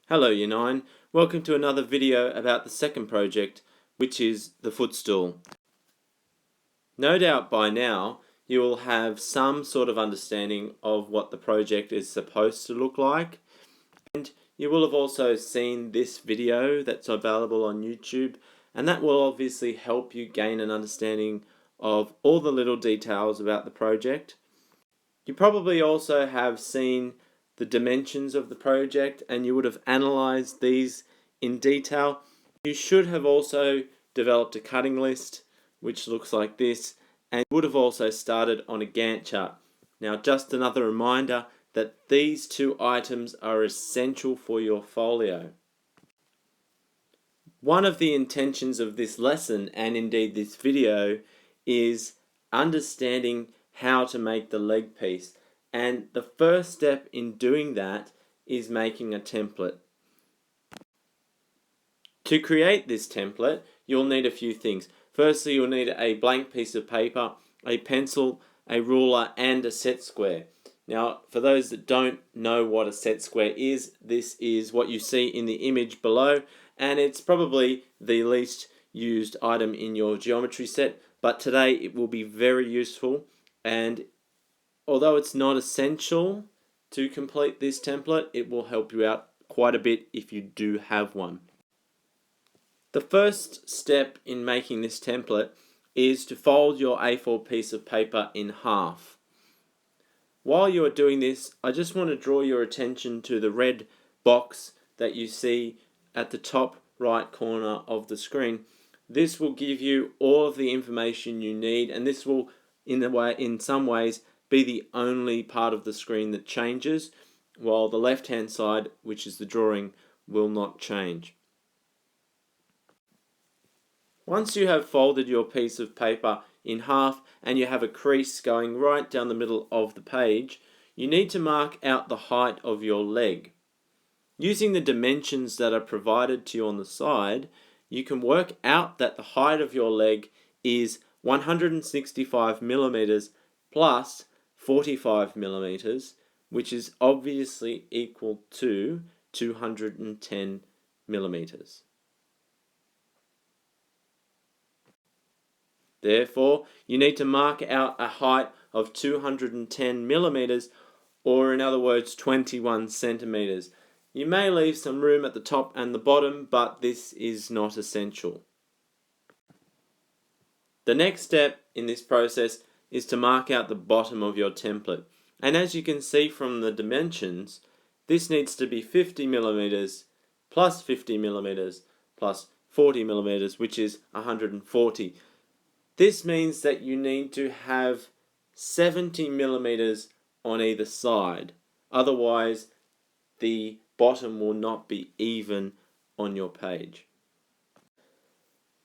Hello Year 9, welcome to another video about the second project, which is the footstool. No doubt by now you will have some sort of understanding of what the project is supposed to look like, and you will have also seen this video that's available on YouTube, and that will obviously help you gain an understanding of all the little details about the project. You probably also have seen the dimensions of the project and you would have analysed these in detail. You should have also developed a cutting list which looks like this, and would have also started on a Gantt chart. Now, just another reminder that these two items are essential for your folio. One of the intentions of this lesson, and indeed this video, is understanding how to make the leg piece. And the first step in doing that is making a template. To create this template, you'll need a few things. Firstly, you'll need a blank piece of paper, a pencil, a ruler, and a set square. Now, for those that don't know what a set square is, this is what you see in the image below, and it's probably the least used item in your geometry set, but today it will be very useful. And although it's not essential to complete this template, it will help you out quite a bit if you do have one. The first step in making this template is to fold your A4 piece of paper in half. While you are doing this, I just want to draw your attention to the red box that you see at the top right corner of the screen. This will give you all of the information you need, and this will, in some ways, be the only part of the screen that changes, while the left-hand side, which is the drawing, will not change. Once you have folded your piece of paper in half and you have a crease going right down the middle of the page, you need to mark out the height of your leg. Using the dimensions that are provided to you on the side, you can work out that the height of your leg is 165 millimeters plus 45 millimeters, which is obviously equal to 210 millimeters. Therefore, you need to mark out a height of 210 millimeters, or in other words, 21 centimeters. You may leave some room at the top and the bottom, but this is not essential. The next step in this process is to mark out the bottom of your template. And as you can see from the dimensions, this needs to be 50 millimeters plus 50 millimeters plus 40 millimeters, which is 140. This means that you need to have 70 millimeters on either side. Otherwise, the bottom will not be even on your page.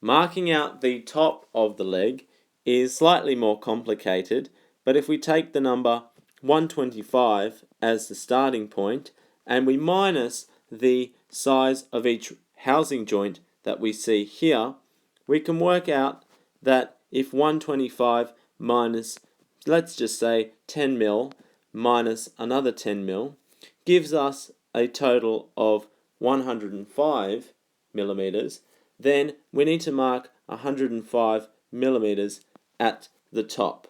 Marking out the top of the leg is slightly more complicated, but if we take the number 125 as the starting point and we minus the size of each housing joint that we see here, we can work out that if 125 minus, let's just say 10 mil minus another 10 mil gives us a total of 105 millimeters, then we need to mark 105 millimeters at the top.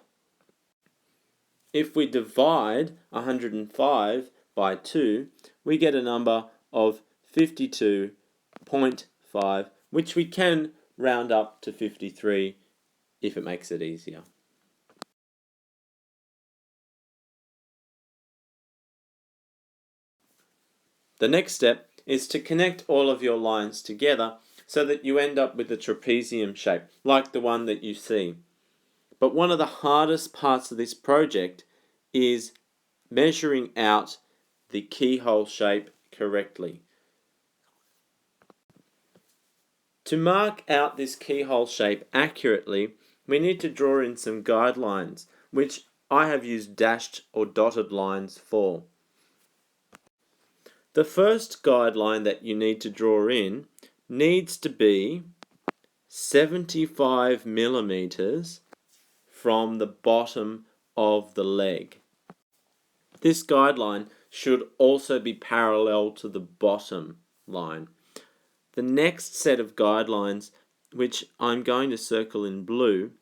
If we divide 105 by 2, we get a number of 52.5, which we can round up to 53 if it makes it easier. The next step is to connect all of your lines together so that you end up with a trapezium shape, like the one that you see. But one of the hardest parts of this project is measuring out the keyhole shape correctly. To mark out this keyhole shape accurately, we need to draw in some guidelines, which I have used dashed or dotted lines for. The first guideline that you need to draw in needs to be 75 millimeters from the bottom of the leg. This guideline should also be parallel to the bottom line. The next set of guidelines, which I'm going to circle in blue,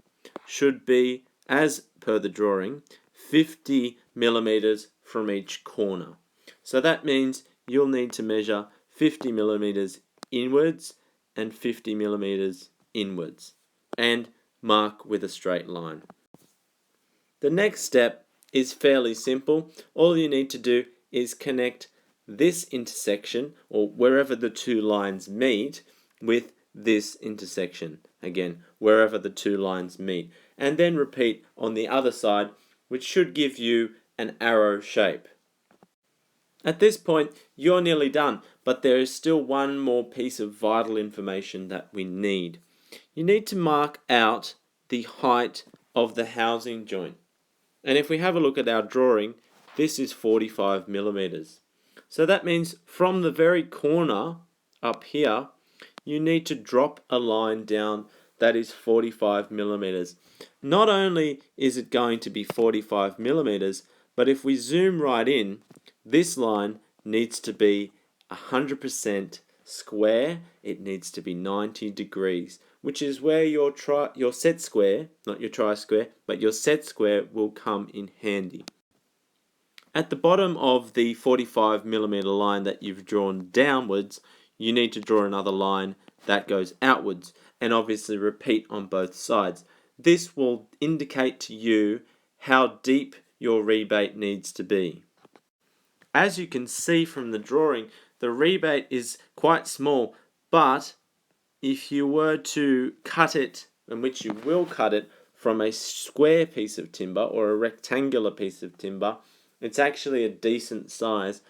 should be, as per the drawing, 50 millimeters from each corner. So that means you'll need to measure 50 millimeters inwards and 50 millimeters inwards, and mark with a straight line. The next step is fairly simple. All you need to do is connect this intersection, or wherever the two lines meet, with this intersection. Again, wherever the two lines meet. And then repeat on the other side, which should give you an arrow shape. At this point, you're nearly done, but there is still one more piece of vital information that we need. You need to mark out the height of the housing joint. And if we have a look at our drawing, this is 45 millimeters. So that means from the very corner up here, you need to drop a line down that is 45 millimeters. Not only is it going to be 45 millimeters, but if we zoom right in, this line needs to be 100% square. It needs to be 90 degrees, which is where your set square, not your tri-square, but your set square will come in handy. At the bottom of the 45 millimeter line that you've drawn downwards, you need to draw another line that goes outwards, and obviously repeat on both sides. This will indicate to you how deep your rebate needs to be. As you can see from the drawing, the rebate is quite small, but if you were to cut it, and which you will cut it, from a square piece of timber or a rectangular piece of timber, it's actually a decent size.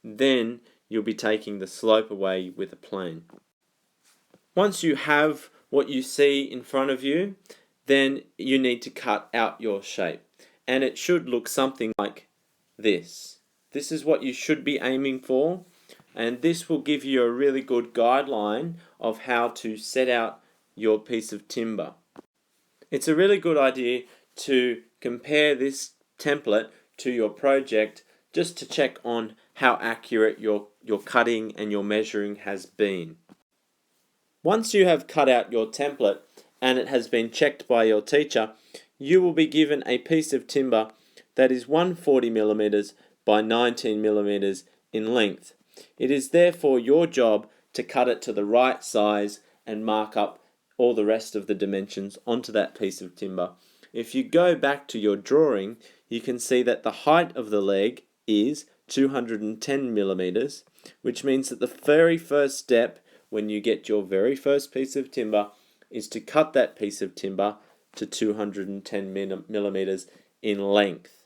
Then you'll be taking the slope away with a plane. Once you have what you see in front of you, then you need to cut out your shape. And it should look something like this. This is what you should be aiming for, and this will give you a really good guideline of how to set out your piece of timber. It's a really good idea to compare this template to your project just to check on how accurate your cutting and your measuring has been. Once you have cut out your template and it has been checked by your teacher, you will be given a piece of timber that is 140 millimeters by 19 millimeters in length. It is therefore your job to cut it to the right size and mark up all the rest of the dimensions onto that piece of timber. If you go back to your drawing, you can see that the height of the leg is 210 millimeters, which means that the very first step when you get your very first piece of timber is to cut that piece of timber to 210 millimeters in length.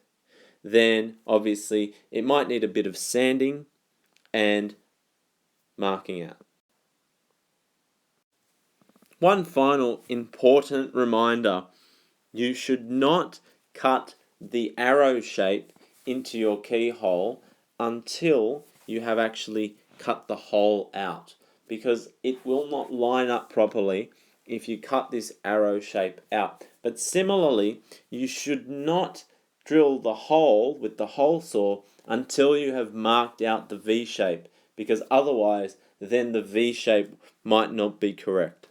Then obviously it might need a bit of sanding and marking out. One final important reminder: you should not cut the arrow shape into your keyhole until you have actually cut the hole out, because it will not line up properly if you cut this arrow shape out. But similarly, you should not drill the hole with the hole saw until you have marked out the V shape, because otherwise then the V shape might not be correct.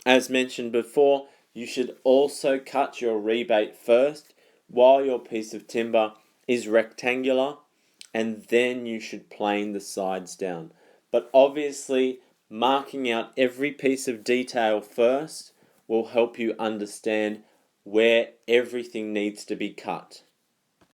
As mentioned before, you should also cut your rebate first while your piece of timber is rectangular, and then you should plane the sides down. But obviously, marking out every piece of detail first will help you understand where everything needs to be cut.